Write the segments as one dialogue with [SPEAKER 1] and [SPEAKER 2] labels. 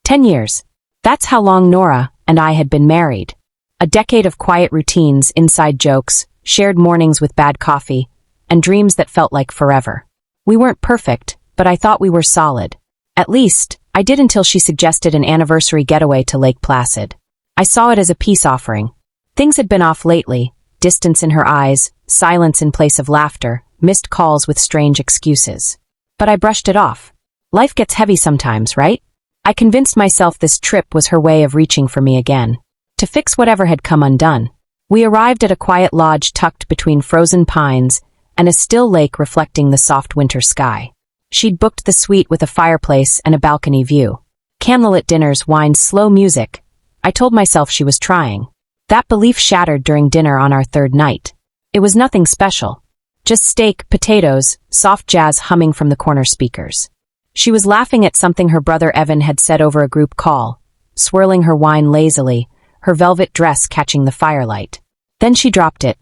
[SPEAKER 1] 10 years. That's how long Nora and I had been married. A decade of quiet routines, inside jokes, shared mornings with bad coffee, and dreams that felt like forever. We weren't perfect, but I thought we were solid. At least, I did until she suggested an anniversary getaway to Lake Placid. I saw it as a peace offering. Things had been off lately, distance in her eyes, silence in place of laughter, missed calls with strange excuses. But I brushed it off. Life gets heavy sometimes, right? I convinced myself this trip was her way of reaching for me again, to fix whatever had come undone. We arrived at a quiet lodge tucked between frozen pines and a still lake reflecting the soft winter sky. She'd booked the suite with a fireplace and a balcony view. Candlelit dinners whined slow music. I told myself she was trying. That belief shattered during dinner on our third night. It was nothing special. Just steak, potatoes, soft jazz humming from the corner speakers. She was laughing at something her brother Evan had said over a group call, swirling her wine lazily, her velvet dress catching the firelight. Then she dropped it.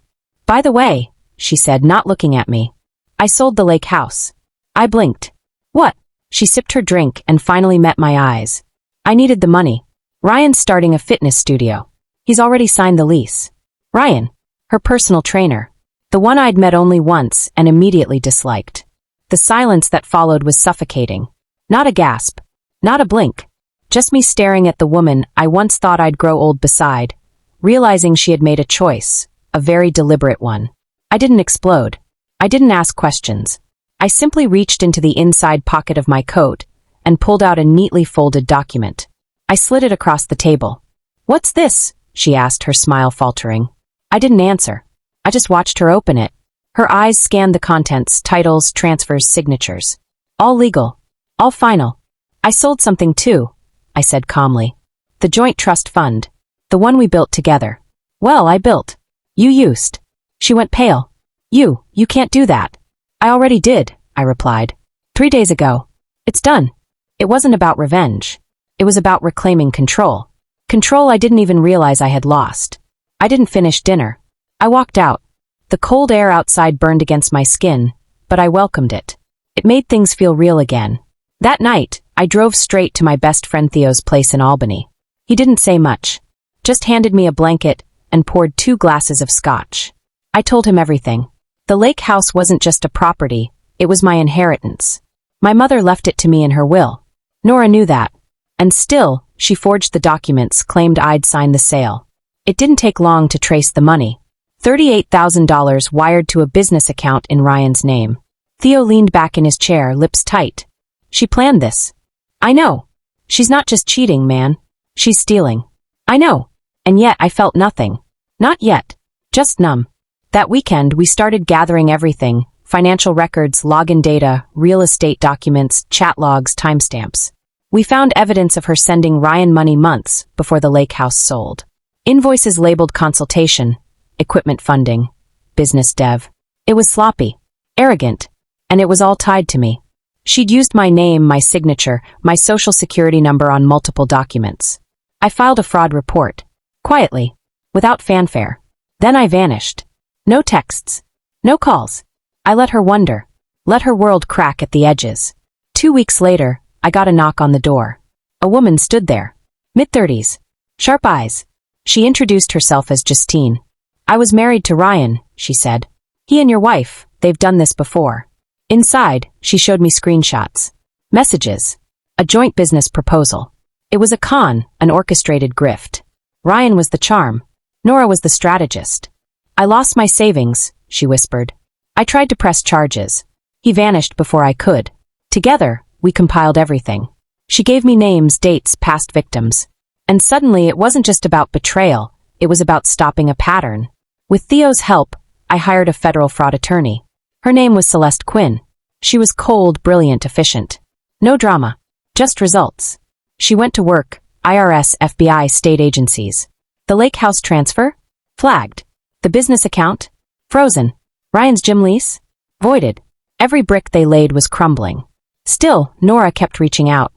[SPEAKER 1] "By the way," she said, not looking at me, "I sold the lake house." I blinked. "What?" She sipped her drink and finally met my eyes. "I needed the money. Ryan's starting a fitness studio. He's already signed the lease." Ryan, her personal trainer. The one I'd met only once and immediately disliked. The silence that followed was suffocating. Not a gasp. Not a blink. Just me staring at the woman I once thought I'd grow old beside, realizing she had made a choice, a very deliberate one. I didn't explode. I didn't ask questions. I simply reached into the inside pocket of my coat and pulled out a neatly folded document. I slid it across the table. "What's this?" she asked, her smile faltering. I didn't answer. I just watched her open it. Her eyes scanned the contents, titles, transfers, signatures. All legal. All final. "I sold something too," I said calmly. "The joint trust fund. The one we built together." "Well, I built. You used." She went pale. You can't do that." "I already did," I replied. 3 days ago. It's done." It wasn't about revenge. It was about reclaiming control. Control I didn't even realize I had lost. I didn't finish dinner. I walked out. The cold air outside burned against my skin, but I welcomed it. It made things feel real again. That night, I drove straight to my best friend Theo's place in Albany. He didn't say much, just handed me a blanket and poured 2 glasses of scotch. I told him everything. The lake house wasn't just a property, it was my inheritance. My mother left it to me in her will. Nora knew that. And still, she forged the documents, claimed I'd signed the sale. It didn't take long to trace the money. $38,000 wired to a business account in Ryan's name. Theo leaned back in his chair, lips tight. "She planned this." "I know. She's not just cheating, man. She's stealing." "I know." And yet I felt nothing. Not yet. Just numb. That weekend, we started gathering everything: financial records, login data, real estate documents, chat logs, timestamps. We found evidence of her sending Ryan money months before the lake house sold. Invoices labeled consultation, equipment funding, business dev. It was sloppy, arrogant, and it was all tied to me. She'd used my name, my signature, my social security number on multiple documents. I filed a fraud report, quietly, without fanfare. Then I vanished. No texts. No calls. I let her wonder. Let her world crack at the edges. 2 weeks later, I got a knock on the door. A woman stood there. Mid-30s. Sharp eyes. She introduced herself as Justine. "I was married to Ryan," she said. "He and your wife, they've done this before." Inside, she showed me screenshots. Messages. A joint business proposal. It was a con, an orchestrated grift. Ryan was the charm. Nora was the strategist. "I lost my savings," she whispered. I tried to press charges. He vanished before I could. Together, we compiled everything. She gave me names, dates, past victims. And suddenly it wasn't just about betrayal, it was about stopping a pattern. With Theo's help, I hired a federal fraud attorney. Her name was Celeste Quinn. She was cold, brilliant, efficient. No drama. Just results. She went to work, IRS, FBI, state agencies. The lake house transfer? Flagged. The business account? Frozen. Ryan's gym lease? Voided. Every brick they laid was crumbling. Still, Nora kept reaching out.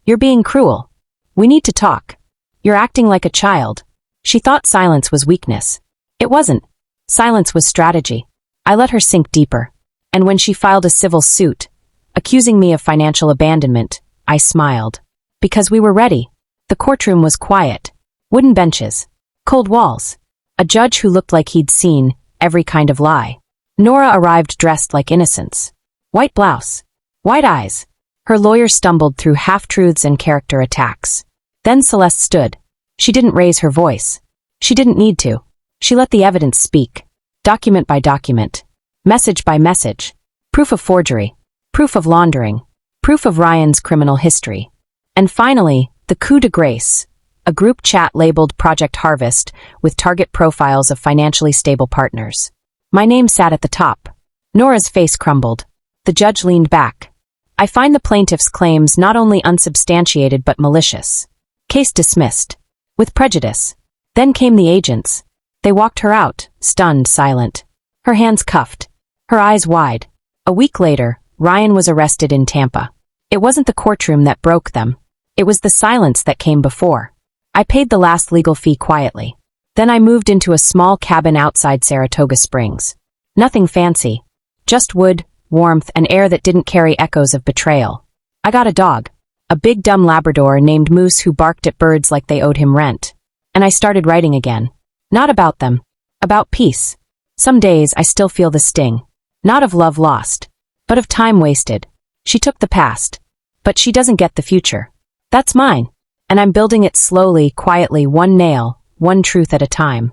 [SPEAKER 1] "You're being cruel. We need to talk. You're acting like a child." She thought silence was weakness. It wasn't. Silence was strategy. I let her sink deeper. And when she filed a civil suit, accusing me of financial abandonment, I smiled. Because we were ready. The courtroom was quiet. Wooden benches. Cold walls. A judge who looked like he'd seen every kind of lie. Nora arrived dressed like innocence. White blouse. White eyes. Her lawyer stumbled through half-truths and character attacks. Then Celeste stood. She didn't raise her voice. She didn't need to. She let the evidence speak. Document by document. Message by message. Proof of forgery. Proof of laundering. Proof of Ryan's criminal history. And finally, the coup de grace. A group chat labeled Project Harvest with target profiles of financially stable partners. My name sat at the top. Nora's face crumbled. The judge leaned back. I find the plaintiff's claims not only unsubstantiated but malicious. Case dismissed. With prejudice. Then came the agents. They walked her out, stunned, silent. Her hands cuffed. Her eyes wide. A week later, Ryan was arrested in Tampa. It wasn't the courtroom that broke them. It was the silence that came before. I paid the last legal fee quietly. Then I moved into a small cabin outside Saratoga Springs. Nothing fancy. Just wood, warmth, and air that didn't carry echoes of betrayal. I got a dog. A big dumb Labrador named Moose who barked at birds like they owed him rent. And I started writing again. Not about them. About peace. Some days I still feel the sting. Not of love lost. But of time wasted. She took the past. But she doesn't get the future. That's mine. And I'm building it slowly, quietly, one nail, one truth at a time.